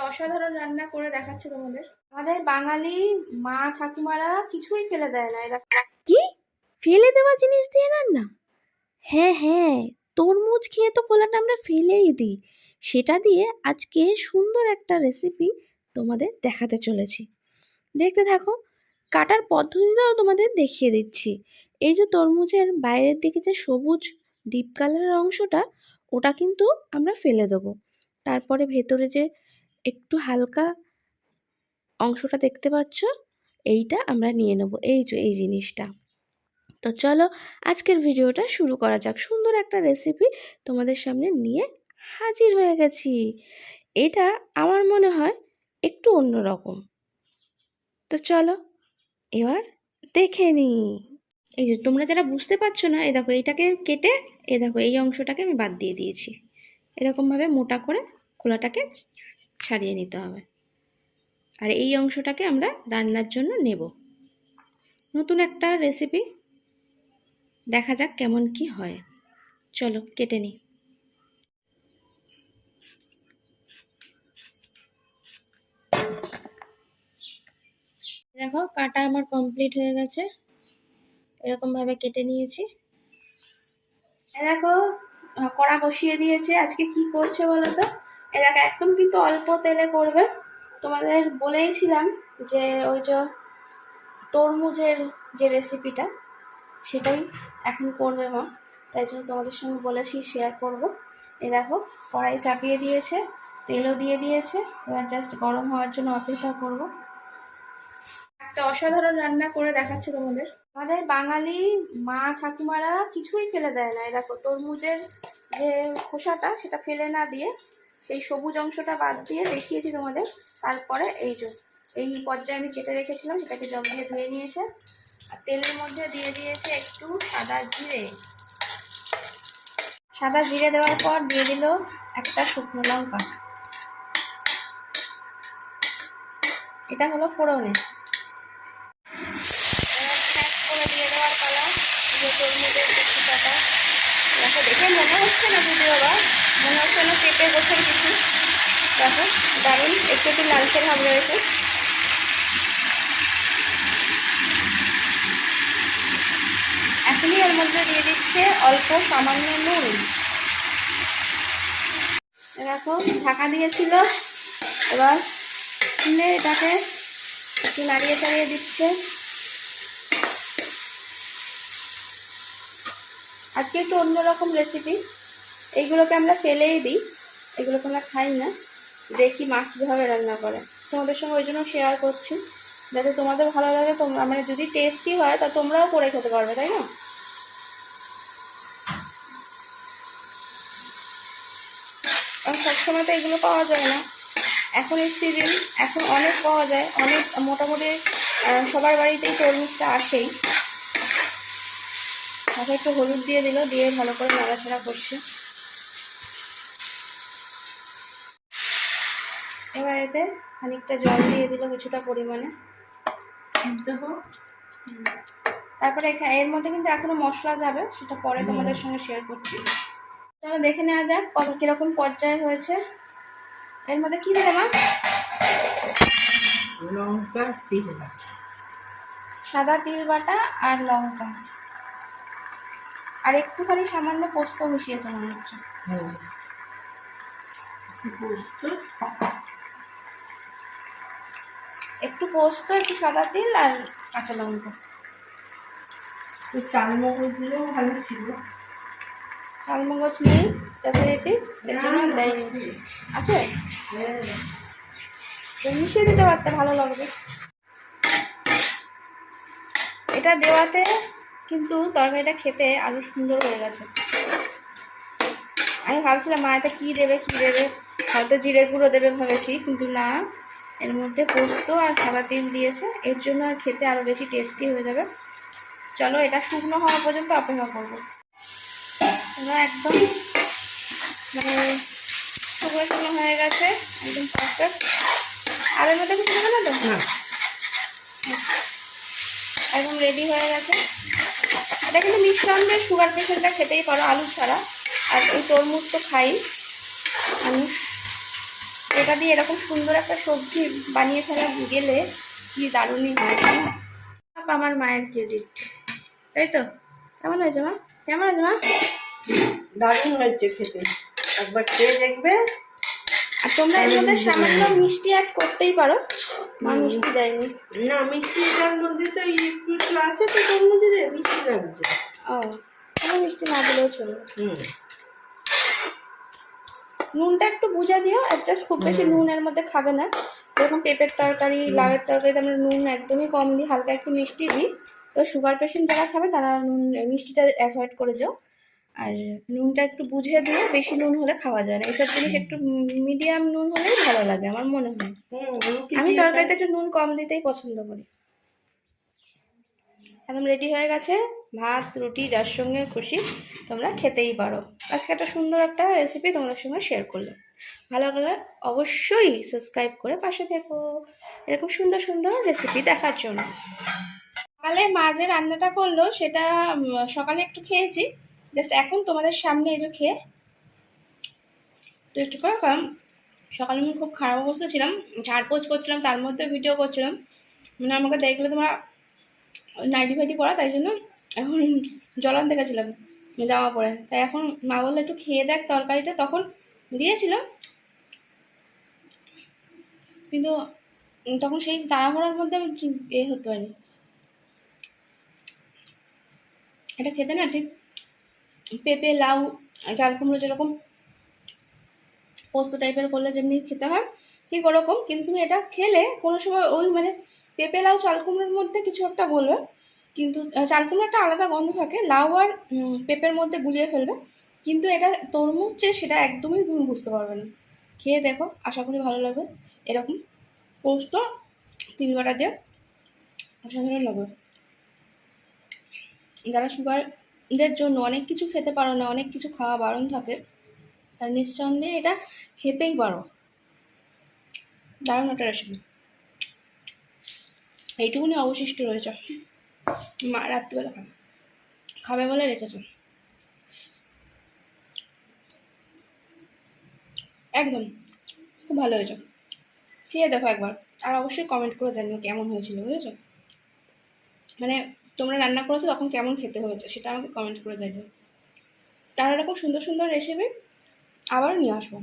অসাধারণ রান্না করে দেখাচ্ছে তোমাদের। আমাদের বাঙালি মা ঠাকুমারা কিছুই ফেলে দেয় না। এরা কি ফেলে দেওয়া জিনিস দিয়ে রান্না? হ্যাঁ হ্যাঁ, তরমুজ খেয়ে তো খোলাটা আমরা ফেলেই দিই। সেটা দিয়ে আজকে সুন্দর একটা রেসিপি তোমাদের দেখাতে চলেছি। দেখতে থাকো, কাটার পদ্ধতিটাও তোমাদের দেখিয়ে দিচ্ছি। এই যে তরমুজের বাইরের দিকে যে সবুজ ডিপ কালারের অংশটা, ওটা কিন্তু আমরা ফেলে দেবো। তারপরে ভেতরে যে একটু হালকা অংশটা দেখতে পাচ্ছ, এইটা আমরা নিয়ে নেব, এই যে এই জিনিসটা। তো চলো আজকের ভিডিওটা শুরু করা যাক। সুন্দর একটা রেসিপি তোমাদের সামনে নিয়ে হাজির হয়ে গেছি। এটা আমার মনে হয় একটু অন্যরকম। তো চলো এবার দেখে নিই। এই যে তোমরা যারা বুঝতে পারছো না, এই দেখো এইটাকে কেটে, এই দেখো এই অংশটাকে আমি বাদ দিয়ে দিয়েছি। এরকমভাবে মোটা করে খোলাটাকে ছাড়িয়ে নিতে হবে। আর এই অংশটাকে আমরা রান্নার জন্য নেব। নতুন একটা রেসিপি, দেখা যাক কেমন কি হয়। চলো কেটে নিই। দেখো কাটা আমার কমপ্লিট হয়ে গেছে, এরকম ভাবে কেটে নিয়েছি। দেখো কড়া বসিয়ে দিয়েছে। আজকে কি করছে বলো তো? দেখো একদম কিন্তু অল্প তেলে করবে। তোমাদের বলেইছিলাম যে ওই যে তরমুজের যে রেসিপিটা, সেটাই এখন করবে মা, তাই জন্য তোমাদের সঙ্গে বলেছি শেয়ার করব। এই দেখো কড়াই চাপিয়ে দিয়েছে, তেলও দিয়ে দিয়েছে। এবার জাস্ট গরম হওয়ার জন্য অপেক্ষা করব। একটা অসাধারণ রান্না করে দেখাচ্ছে তোমাদের। আমাদের বাঙালি মা ঠাকুমারা কিছুই ফেলে দেয় না। দেখো তরমুজের যে খোসাটা, সেটা ফেলে না দিয়ে সেই সবুজ অংশটা বাদ দিয়ে দেখিয়েছি তোমাদের। তারপরে এই পর্যায়ে আমি কেটে রেখেছিলাম, সেটাকে জল দিয়ে ধুয়ে নিয়েছে। আর তেলের মধ্যে দিয়ে দিয়েছে একটু সাদা জিরে। সাদা জিরে দেওয়ার পর দিয়ে দিল একটা শুকনো লঙ্কা। এটা হলো ফোড়নে। করে দিয়ে দেওয়ার পালা যে তরমুজের কুচিটাটা। দেখো দেখে মনে হচ্ছে না যদিও বা, মনে হচ্ছে না পেঁপে গোছের কিছু। দেখো দারুণ, একটু একটু লালচে ভাব রয়েছে। এখনই এর মধ্যে দিয়ে দিচ্ছে অল্প সামান্য নুন। দেখো ঢাকা দিয়েছিল, এবার খুলে এটাকে একটু নাড়িয়ে চাড়িয়ে দিচ্ছে। আজকে একটু অন্যরকম রেসিপি। এইগুলোকে আমরা ফেলেই দিই, এগুলোকে আমরা খাই না। দেখি মা কীভাবে রান্না করে, তোমাদের সঙ্গে ওই জন্য শেয়ার করছি, যাতে তোমাদের ভালো লাগে। তোমরা মানে যদি টেস্টি হয় তা তোমরাও করে খেতে পারবে, তাই না? কারণ সবসময় তো এগুলো পাওয়া যায় না। এখন এই সিজন, এখন অনেক পাওয়া যায়, অনেক মোটামুটি সবার বাড়িতেই তরমুজটা আসেই। তাকে একটু হলুদ দিয়ে দিল, দিয়ে ভালো করে নাড়াচাড়া করছে। এবার এতে খানিকটা জল দিয়ে দিল কিছুটা পরিমাণে। তারপরে এর মধ্যে কিন্তু এখনো মশলা যাবে, সেটা পরে তোমাদের সঙ্গে শেয়ার করছি। তাহলে দেখে নেওয়া যাক কত কিরকম পর্যায়ে হয়েছে। এর মধ্যে কি দেবো মা? লঙ্কা, তিল, সাদা তিল বাটা আর লঙ্কা, আর একটুখানি সামান্য পোস্ত মিশিয়েছে মনে হচ্ছে। একটু পোস্ত, একটু সাদা তিল আর কাঁচা লঙ্কা। চালমগজ দিলেও ভালো ছিল। চালমগজ নেই তরকারিতে, এর জন্য দেয়নি। আছে মিশিয়ে দিতে পারতে ভালো লাগবে। এটা দেওয়াতে কিন্তু তরকারিটা খেতে আরো সুন্দর হয়ে গেছে। আমি ভাবছিলাম মা এটা কী দেবে, হয়তো জিরে গুঁড়ো দেবে ভেবেছি, কিন্তু না, এর মধ্যে পোস্ত আর সাদা তিল দিয়েছে, এর জন্য আর খেতে আরও বেশি টেস্টি হয়ে যাবে। চলো এটা শুকনো হওয়া পর্যন্ত অপেক্ষা করবো। একদম মানে শুকনো শুকনো হয়ে গেছে, একদম পারফেক্ট। আর এর মধ্যে কিছু দেবে না তো? একদম রেডি হয়ে গেছে। এটা কিন্তু মিষ্টান্ন সুগার পেশেন্টরা খেতেই পারো, আলু ছাড়া। আর এই তরমুজ তো খাই মানুষ, এটা দিয়ে এরকম সুন্দর একটা সবজি বানিয়ে ফেলা গেলে কি দারুণই হয়, তাই না? সব আমার মায়ের ক্রেডিট, তাই তো? কেমন হয়েছে মা? কেমন হয়েছে মা? দারুণ হয়েছে খেতে, একবার খেয়ে দেখবে। আর তোমরা এর মধ্যে সামান্য মিষ্টি অ্যাড করতেই পারো, মা মিষ্টি দেয়নি। না, মিষ্টিটার মধ্যে তো এই একটু একটু আছে, তো তোর মধ্যে মিষ্টি লাগছে। ও, কোনো মিষ্টি না দিলেও চলবে। হুম, নুনটা একটু বুঝে দিও, অ্যাডজাস্ট খুব বেশি নুন এর মধ্যে খাবে না। যেরকম পেঁপের তরকারি, লাউয়ের তরকারিতে আমরা নুন একদমই কম দিই, হালকা একটু মিষ্টি দিই। তো সুগার পেশেন্ট যারা খাবে তারা নুন মিষ্টিটা অ্যাভয়েড করে যাও। আর নুনটা একটু বুঝে দিয়ে, বেশি নুন হলে খাওয়া যায় না। এসব জিনিস একটু মিডিয়াম নুন হলেই ভালো লাগে আমার মনে হয়। আমি তরকারিতে একটু নুন কম দিতেই পছন্দ করি। একদম রেডি হয়ে গেছে, ভাত রুটি যার সঙ্গে খুশি তোমরা খেতেই পারো। আজকে একটা সুন্দর একটা রেসিপি তোমাদের সঙ্গে শেয়ার করলাম। ভালো লাগলে অবশ্যই সাবস্ক্রাইব করে পাশে থেকো এরকম সুন্দর সুন্দর রেসিপি দেখার জন্য। সকালে মা যে রান্নাটা করলো সেটা সকালে একটু খেয়েছি, জাস্ট এখন তোমাদের সামনে এই যে খেয়ে টেস্ট করে। কারণ সকালে আমি খুব খারাপ অবস্থা ছিলাম, ঝাড়পোছ করছিলাম, তার মধ্যে ভিডিও করছিলাম, মানে আমাকে দেখলে তোমরা নাইটি ফাইটি পরা, তাই জন্য এখন জল আনতে গেছিলাম জামা পরে। তাই এখন মা বললো একটু খেয়ে দেখ তরকারিটা, তখন দিয়েছিল কিন্তু তখন সেই তাড়াহুড়োর মধ্যে আমি হতে পারিনি। এটা খেতে না ঠিক পেঁপে লাউ চাল কুমড়ো যেরকম পোস্ত টাইপের করলে যেমনি খেতে হয় ঠিক ওরকম, কিন্তু তুমি এটা খেলে কোনো সময় ওই মানে পেঁপে লাউ চাল কুমড়োর মধ্যে কিছু একটা বলবে, কিন্তু চাল কুমড়ো একটা আলাদা গন্ধ থাকে, লাউ আর পেঁপের মধ্যে গুলিয়ে ফেলবে, কিন্তু এটা তরমুজ যে সেটা একদমই তুমি বুঝতে পারবে না। খেয়ে দেখো, আশা করি ভালো লাগবে। এরকম পোস্ত 3 বাটা দিয়ে অসাধারণ লাগবে। যারা সুগারদের জন্য অনেক কিছু খেতে পারো না, অনেক কিছু খাওয়া বারণ থাকে, তার নিঃসন্দেহে এটা খেতেই পারো। দারুণ একটা রেসিপি। এইটুকুনি অবশিষ্ট রয়েছে, মা রাত্রিবেলা খাবে বলে রেখেছে। একদম খুব ভালো হয়েছে, খেয়ে দেখো একবার। আর অবশ্যই কমেন্ট করে জানিও কেমন হয়েছিল, বুঝেছো? মানে তোমরা রান্না করেছো তখন কেমন খেতে হয়েছে সেটা আমাকে কমেন্ট করে জানিও। তার এরকম সুন্দর সুন্দর রেসিপি আবার নিয়ে আসবো।